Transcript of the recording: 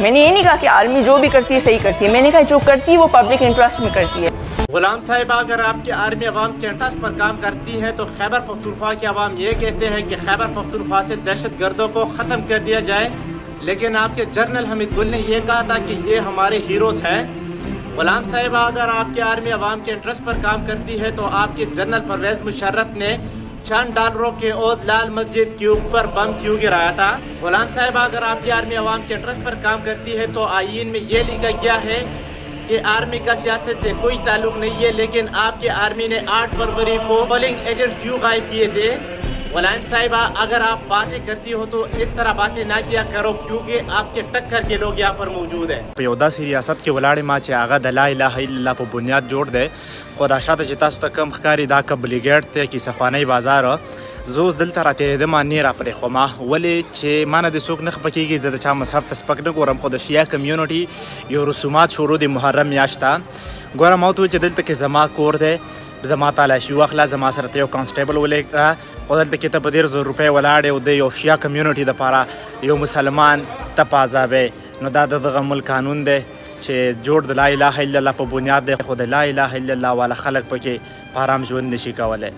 میں نے یہ نہیں کہا کہ آرمی جو بھی کرتی ہے صحیح کرتی ہے، میں نے کہا جو کرتی ہے وہ پبلک انٹرسٹ میں کرتی ہے۔ غلام صاحبہ، اگر آپ کی آرمی عوام کے انٹرسٹ پر کام کرتی ہے تو خیبر پختونخوا کے عوام یہ کہتے ہیں کہ خیبر پختونخوا سے دہشت گردوں کو ختم کر دیا جائے، لیکن آپ کے جنرل حمید گل نے یہ کہا تھا کہ یہ ہمارے ہیروز ہیں۔ غلام صاحبہ، اگر آپ کی آرمی عوام کے انٹرسٹ پر کام کرتی ہے تو آپ کے جنرل پرویز مشرف نے چند ڈالروں کے عوض لال مسجد کے اوپر بم کیوں گرایا تھا؟ غلام صاحبہ، اگر آپ کی آرمی عوام کے انٹرسٹ پر کام کرتی ہے تو آئین میں یہ لکھا گیا ہے کہ آرمی کا سیاست سے کوئی تعلق نہیں ہے، لیکن آپ کے آرمی نے 8 فروری کو پولنگ ایجنٹ کیوں غائب کیے تھے؟ غلام صاحبہ، اگر آپ باتیں کرتی ہو تو اس طرح باتیں نہ کیا کرو، کیونکہ آپ کے ٹکر کے لوگ یہاں پر موجود ہیں۔ په یو داسې ریاست کې ولاړې ما چې هغه د لا اله الا الله په بنیاد جوړ دی، خو دا شاته چې تاسو ته کم ښکاري دا کبلیګیټ دی کیسه خوانی بازار. زه اوس دلته راتېرېدم نه راپرېښومه، ولې چې ما نه د څوک نه خفه کېږي، زه د چا مذهب ته سپک نه ګورم، خو د شیعه کمیونټي یو رسومات شروع د محرم میاشت ته ګوره ما ورته وویل چې دلته کې زما کور دی، زما تالاشي واخله، زما سره ته یو کانسټیبل ولېږه، خو دلته کې ته په 1,000 روپۍ ولاړ یې او د یو شیعه کمیونټي دپاره یو مسلمان ته په عذابې، نو دا د دغه ملک قانون دی چې جوړ د لا اله الا الله په بنیاد دی، خو د لا اله الا الله والا خلک پکې په ارام ژوند نشي کولی.